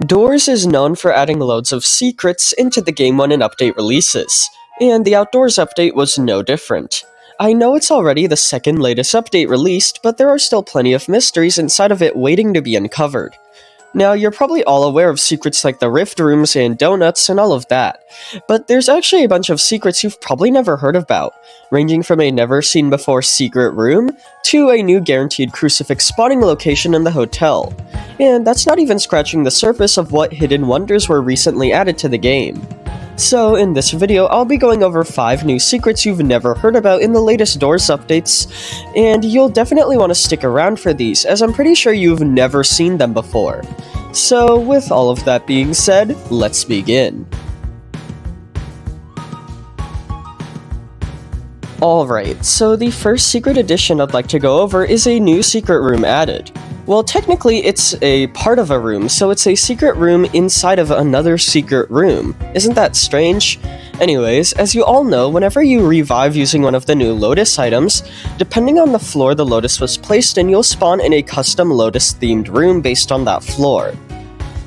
Doors is known for adding loads of secrets into the game when an update releases, and the Outdoors update was no different. I know it's already the second latest update released, but there are still plenty of mysteries inside of it waiting to be uncovered. Now, you're probably all aware of secrets like the Rift Rooms and Donuts and all of that, but there's actually a bunch of secrets you've probably never heard about, ranging from a never-seen-before secret room to a new guaranteed crucifix spawning location in the hotel. And that's not even scratching the surface of what hidden wonders were recently added to the game. So, in this video, I'll be going over 5 new secrets you've never heard about in the latest Doors updates, and you'll definitely want to stick around for these, as I'm pretty sure you've never seen them before. So, with all of that being said, let's begin. Alright, so the first secret addition I'd like to go over is a new secret room added. Well, technically, it's a part of a room, so it's a secret room inside of another secret room. Isn't that strange? Anyways, as you all know, whenever you revive using one of the new Lotus items, depending on the floor the Lotus was placed in, you'll spawn in a custom Lotus-themed room based on that floor.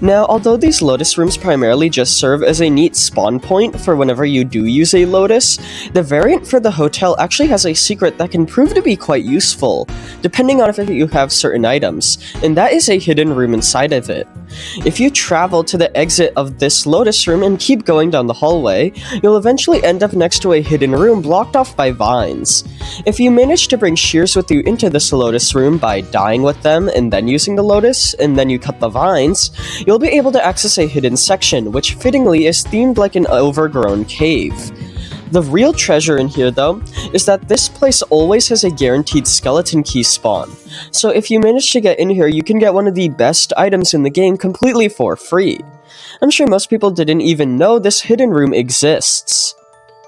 Now, although these Lotus rooms primarily just serve as a neat spawn point for whenever you do use a Lotus, the variant for the hotel actually has a secret that can prove to be quite useful, depending on if you have certain items, and that is a hidden room inside of it. If you travel to the exit of this Lotus room and keep going down the hallway, you'll eventually end up next to a hidden room blocked off by vines. If you manage to bring Shears with you into this Lotus room by dying with them and then using the Lotus, and then you cut the vines, you'll be able to access a hidden section, which fittingly is themed like an overgrown cave. The real treasure in here, though, is that this place always has a guaranteed skeleton key spawn, so if you manage to get in here, you can get one of the best items in the game completely for free. I'm sure most people didn't even know this hidden room exists.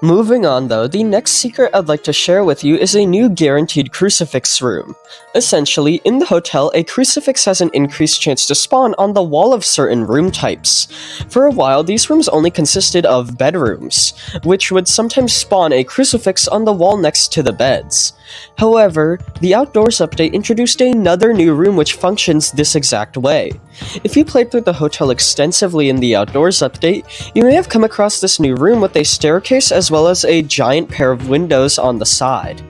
Moving on though, the next secret I'd like to share with you is a new guaranteed crucifix room. Essentially, in the hotel, a crucifix has an increased chance to spawn on the wall of certain room types. For a while, these rooms only consisted of bedrooms, which would sometimes spawn a crucifix on the wall next to the beds. However, the Outdoors update introduced another new room which functions this exact way. If you played through the hotel extensively in the Outdoors update, you may have come across this new room with a staircase as well as a giant pair of windows on the side.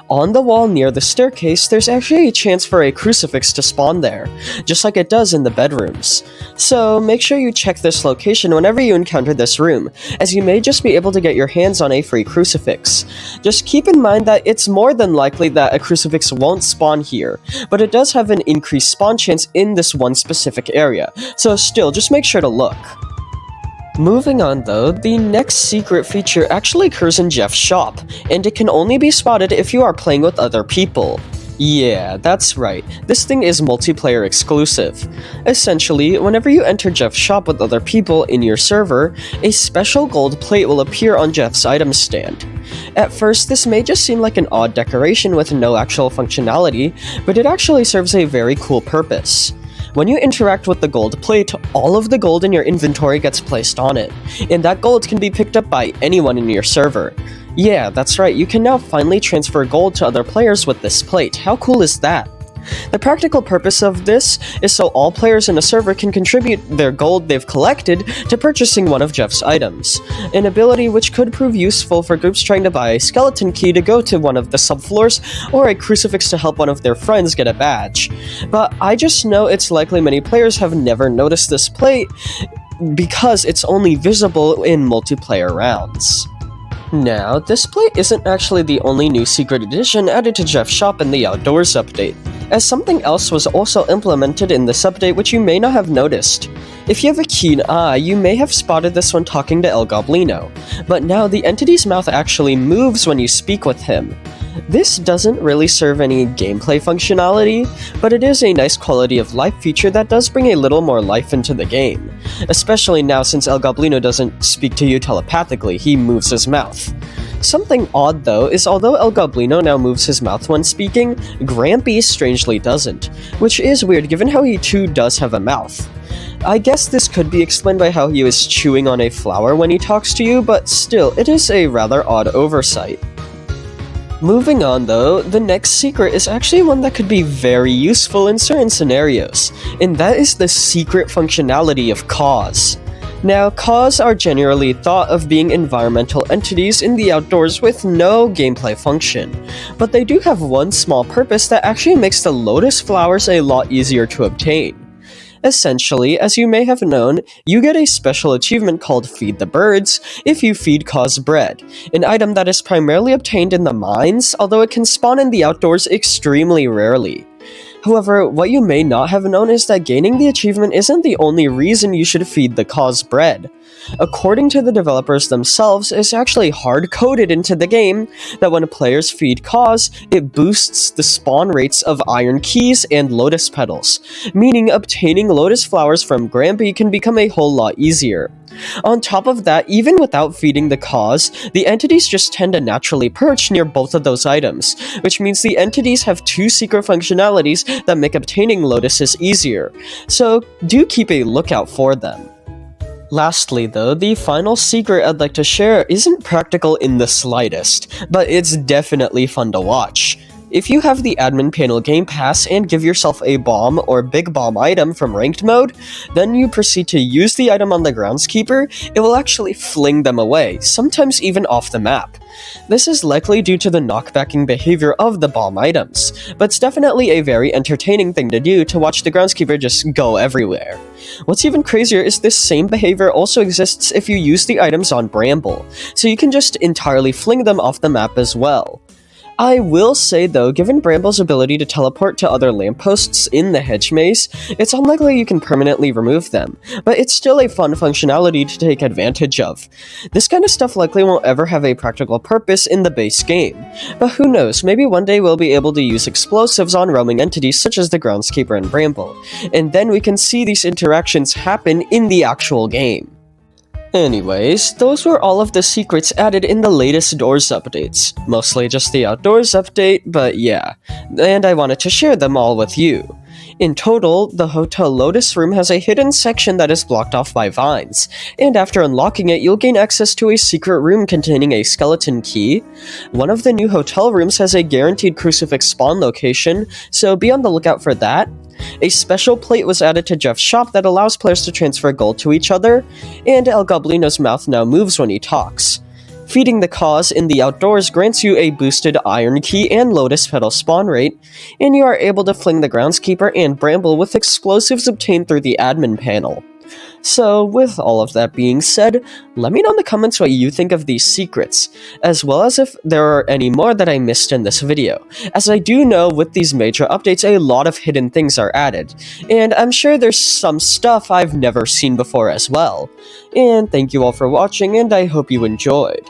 On the wall near the staircase, there's actually a chance for a crucifix to spawn there, just like it does in the bedrooms. So make sure you check this location whenever you encounter this room, as you may just be able to get your hands on a free crucifix. Just keep in mind that it's more than likely that a crucifix won't spawn here, but it does have an increased spawn chance in this one specific area, so still, just make sure to look. Moving on though, the next secret feature actually occurs in Jeff's shop, and it can only be spotted if you are playing with other people. Yeah, that's right, this thing is multiplayer exclusive. Essentially, whenever you enter Jeff's shop with other people in your server, a special gold plate will appear on Jeff's item stand. At first, this may just seem like an odd decoration with no actual functionality, but it actually serves a very cool purpose. When you interact with the gold plate, all of the gold in your inventory gets placed on it, and that gold can be picked up by anyone in your server. Yeah, that's right, you can now finally transfer gold to other players with this plate. How cool is that? The practical purpose of this is so all players in a server can contribute their gold they've collected to purchasing one of Jeff's items, an ability which could prove useful for groups trying to buy a skeleton key to go to one of the subfloors, or a crucifix to help one of their friends get a badge. But I just know it's likely many players have never noticed this plate, because it's only visible in multiplayer rounds. Now, this plate isn't actually the only new secret addition added to Jeff's shop in the Outdoors update, as something else was also implemented in this update which you may not have noticed. If you have a keen eye, you may have spotted this when talking to El Goblino, but now the entity's mouth actually moves when you speak with him. This doesn't really serve any gameplay functionality, but it is a nice quality of life feature that does bring a little more life into the game, especially now since El Goblino doesn't speak to you telepathically, he moves his mouth. Something odd though is although El Goblino now moves his mouth when speaking, Grampy strangely doesn't, which is weird given how he too does have a mouth. I guess this could be explained by how he was chewing on a flower when he talks to you, but still, it is a rather odd oversight. Moving on though, the next secret is actually one that could be very useful in certain scenarios, and that is the secret functionality of cause. Now, cause are generally thought of being environmental entities in the outdoors with no gameplay function, but they do have one small purpose that actually makes the lotus flowers a lot easier to obtain. Essentially, as you may have known, you get a special achievement called Feed the Birds if you feed cause bread, an item that is primarily obtained in the mines, although it can spawn in the outdoors extremely rarely. However, what you may not have known is that gaining the achievement isn't the only reason you should feed the cause bread. According to the developers themselves, it's actually hard-coded into the game that when players feed cause, it boosts the spawn rates of iron keys and lotus petals, meaning obtaining lotus flowers from Granby can become a whole lot easier. On top of that, even without feeding the cause, the entities just tend to naturally perch near both of those items, which means the entities have two secret functionalities that make obtaining lotuses easier, so do keep a lookout for them. Lastly though, the final secret I'd like to share isn't practical in the slightest, but it's definitely fun to watch. If you have the admin panel game pass and give yourself a bomb or big bomb item from ranked mode, then you proceed to use the item on the groundskeeper, it will actually fling them away, sometimes even off the map. This is likely due to the knockbacking behavior of the bomb items, but it's definitely a very entertaining thing to do to watch the groundskeeper just go everywhere. What's even crazier is this same behavior also exists if you use the items on Bramble, so you can just entirely fling them off the map as well. I will say though, given Bramble's ability to teleport to other lampposts in the hedge maze, it's unlikely you can permanently remove them, but it's still a fun functionality to take advantage of. This kind of stuff likely won't ever have a practical purpose in the base game, but who knows, maybe one day we'll be able to use explosives on roaming entities such as the Groundskeeper and Bramble, and then we can see these interactions happen in the actual game. Anyways, those were all of the secrets added in the latest Doors updates. Mostly just the Outdoors update, but yeah. And I wanted to share them all with you. In total, the Hotel Lotus room has a hidden section that is blocked off by vines, and after unlocking it, you'll gain access to a secret room containing a skeleton key. One of the new hotel rooms has a guaranteed crucifix spawn location, so be on the lookout for that. A special plate was added to Jeff's shop that allows players to transfer gold to each other, and El Goblino's mouth now moves when he talks. Feeding the cause in the outdoors grants you a boosted iron key and lotus petal spawn rate, and you are able to fling the groundskeeper and Bramble with explosives obtained through the admin panel. So, with all of that being said, let me know in the comments what you think of these secrets, as well as if there are any more that I missed in this video, as I do know with these major updates a lot of hidden things are added, and I'm sure there's some stuff I've never seen before as well. And thank you all for watching, and I hope you enjoyed.